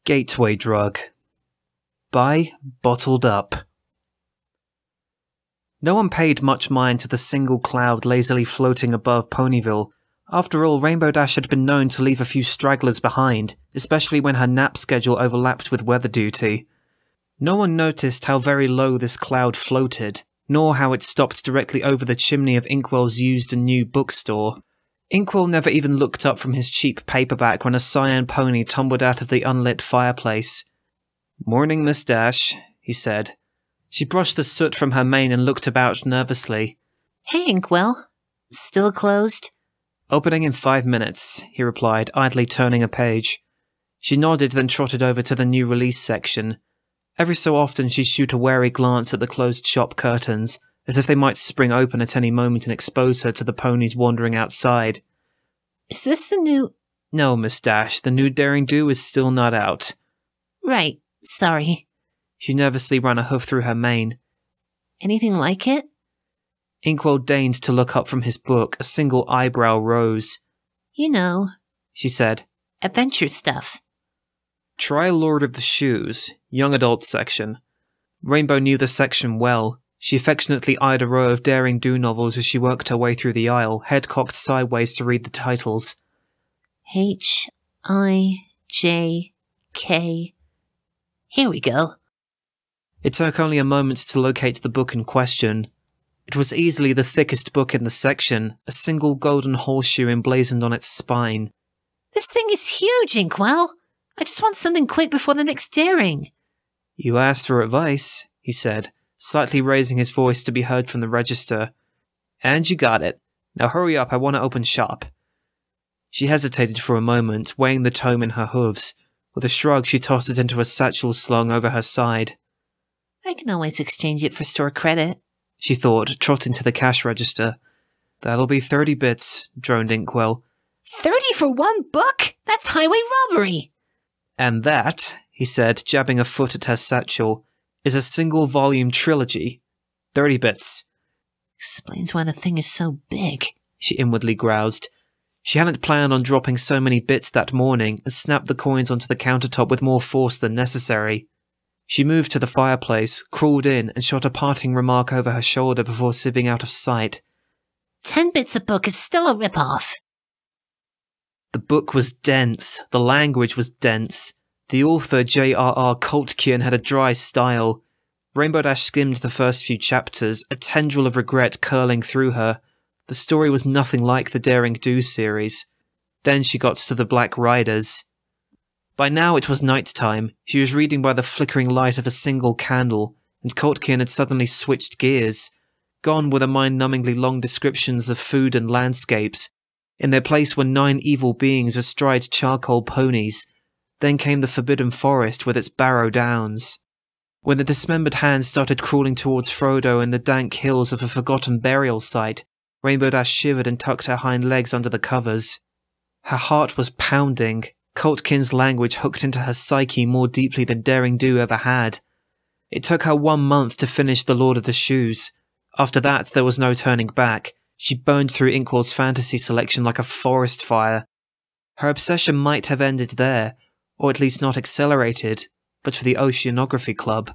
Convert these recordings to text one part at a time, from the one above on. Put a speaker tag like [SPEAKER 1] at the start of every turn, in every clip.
[SPEAKER 1] Gateway drug. Buy bottled up. No one paid much mind to the single cloud lazily floating above Ponyville. After all, Rainbow Dash had been known to leave a few stragglers behind, especially when her nap schedule overlapped with weather duty. No one noticed how very low this cloud floated, nor how it stopped directly over the chimney of Inkwell's used and new bookstore. Inkwell never even looked up from his cheap paperback when a cyan pony tumbled out of the unlit fireplace. "Morning, Miss Dash," he said. She brushed the soot from her mane and looked about nervously.
[SPEAKER 2] "Hey, Inkwell. Still closed?"
[SPEAKER 1] "Opening in 5 minutes," he replied, idly turning a page. She nodded, then trotted over to the new release section. Every so often she'd shoot a wary glance at the closed shop curtains, as if they might spring open at any moment and expose her to the ponies wandering outside.
[SPEAKER 2] "Is this the new—"
[SPEAKER 1] "No, Miss Dash, the new Daring Do is still not out."
[SPEAKER 2] "Right, sorry."
[SPEAKER 1] She nervously ran a hoof through her mane.
[SPEAKER 2] "Anything like it?"
[SPEAKER 1] Inkwell deigned to look up from his book, a single eyebrow rose.
[SPEAKER 2] "You know,"
[SPEAKER 1] she said.
[SPEAKER 2] "adventure stuff."
[SPEAKER 1] "Try Lord of the Shoes, young adult section." Rainbow knew the section well. She affectionately eyed a row of Daring Do novels as she worked her way through the aisle, head cocked sideways to read the titles.
[SPEAKER 2] H-I-J-K. Here we go.
[SPEAKER 1] It took only a moment to locate the book in question. It was easily the thickest book in the section, a single golden horseshoe emblazoned on its spine.
[SPEAKER 2] "This thing is huge, Inkwell. I just want something quick before the next Daring."
[SPEAKER 1] "You asked for advice," he said, slightly raising his voice to be heard from the register. "And you got it. Now hurry up, I want to open shop." She hesitated for a moment, weighing the tome in her hooves. With a shrug, she tossed it into a satchel slung over her side.
[SPEAKER 2] "I can always exchange it for store credit,"
[SPEAKER 1] she thought, trotting to the cash register. "That'll be 30 bits, droned Inkwell.
[SPEAKER 2] 30 for one book? That's highway robbery."
[SPEAKER 1] "And that," he said, jabbing a foot at her satchel, "is a single-volume trilogy. 30 bits.
[SPEAKER 2] "Explains why the thing is so big,"
[SPEAKER 1] she inwardly groused. She hadn't planned on dropping so many bits that morning and snapped the coins onto the countertop with more force than necessary. She moved to the fireplace, crawled in, and shot a parting remark over her shoulder before sieving out of sight.
[SPEAKER 2] 10 bits a book is still a rip-off.
[SPEAKER 1] The book was dense. The language was dense. The author, J.R.R. Coltkian, had a dry style. Rainbow Dash skimmed the first few chapters, a tendril of regret curling through her. The story was nothing like the Daring Do series. Then she got to the Black Riders. By now it was night time. She was reading by the flickering light of a single candle, and Coltkian had suddenly switched gears. Gone were the mind-numbingly long descriptions of food and landscapes. In their place were 9 evil beings astride charcoal ponies. Then came the Forbidden Forest with its barrow downs. When the dismembered hands started crawling towards Frodo in the dank hills of a forgotten burial site, Rainbow Dash shivered and tucked her hind legs under the covers. Her heart was pounding. Coltkian's language hooked into her psyche more deeply than Daring Do ever had. It took her 1 month to finish The Lord of the Shoes. After that, there was no turning back. She burned through Inkwell's fantasy selection like a forest fire. Her obsession might have ended there, or at least not accelerated, but for the Oceanography Club.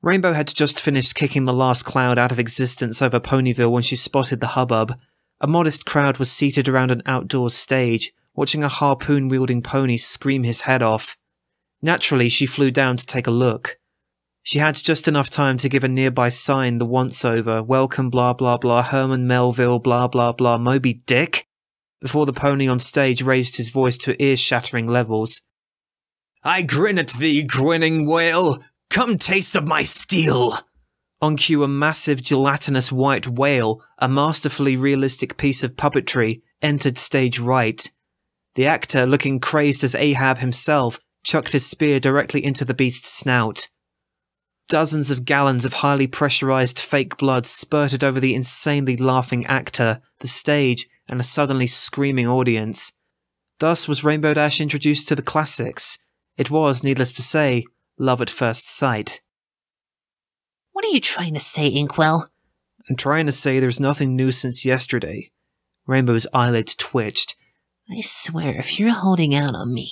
[SPEAKER 1] Rainbow had just finished kicking the last cloud out of existence over Ponyville when she spotted the hubbub. A modest crowd was seated around an outdoors stage, watching a harpoon-wielding pony scream his head off. Naturally, she flew down to take a look. She had just enough time to give a nearby sign the once-over, "Welcome blah blah blah Herman Melville blah blah blah Moby Dick," before the pony on stage raised his voice to ear-shattering levels. "I grin at thee, grinning whale! Come taste of my steel!" On cue, a massive gelatinous white whale, a masterfully realistic piece of puppetry, entered stage right. The actor, looking crazed as Ahab himself, chucked his spear directly into the beast's snout. Dozens of gallons of highly pressurized fake blood spurted over the insanely laughing actor, the stage, and a suddenly screaming audience. Thus was Rainbow Dash introduced to the classics. It was, needless to say, love at first sight.
[SPEAKER 2] "What are you trying to say, Inkwell?"
[SPEAKER 1] "I'm trying to say there's nothing new since yesterday." Rainbow's eyelid twitched.
[SPEAKER 2] "I swear, if you're holding out on me..."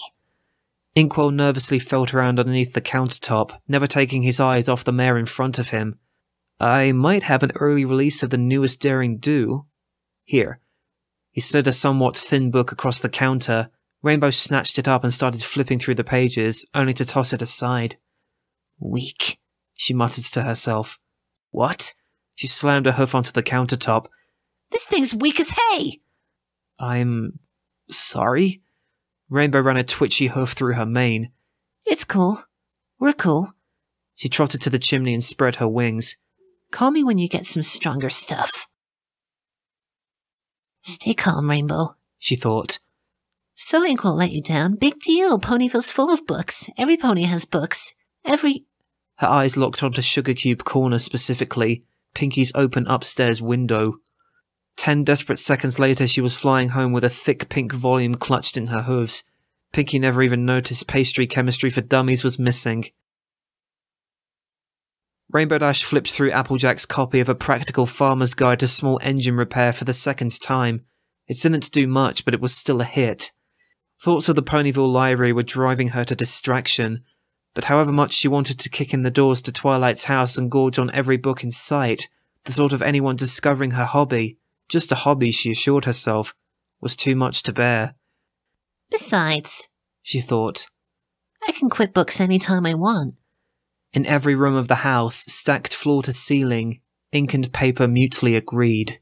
[SPEAKER 1] Inkwell nervously felt around underneath the countertop, never taking his eyes off the mare in front of him. I might have an early release of the newest Daring Do. Here. He slid a somewhat thin book across the counter. Rainbow snatched it up and started flipping through the pages, only to toss it aside. Weak, she muttered to herself. What? She slammed her hoof onto the countertop.
[SPEAKER 2] This thing's weak as hay!
[SPEAKER 1] I'm sorry? Rainbow ran a twitchy hoof through her mane.
[SPEAKER 2] It's cool. We're cool.
[SPEAKER 1] She trotted to the chimney and spread her wings.
[SPEAKER 2] Call me when you get some stronger stuff. Stay calm, Rainbow, she thought. So Inkwell let you down. Big deal. Ponyville's full of books. Every pony has books.
[SPEAKER 1] Her eyes locked onto Sugar Cube Corner specifically, Pinky's open upstairs window. 10 desperate seconds later, she was flying home with a thick pink volume clutched in her hooves. Pinky never even noticed Pastry Chemistry for Dummies was missing. Rainbow Dash flipped through Applejack's copy of A Practical Farmer's Guide to Small Engine Repair for the second time. It didn't do much, but it was still a hit. Thoughts of the Ponyville library were driving her to distraction, but however much she wanted to kick in the doors to Twilight's house and gorge on every book in sight, the thought of anyone discovering her hobby, just a hobby she assured herself, was too much to bear.
[SPEAKER 2] Besides,
[SPEAKER 1] she thought,
[SPEAKER 2] I can quit books any time I want.
[SPEAKER 1] In every room of the house, stacked floor to ceiling, ink and paper mutely agreed.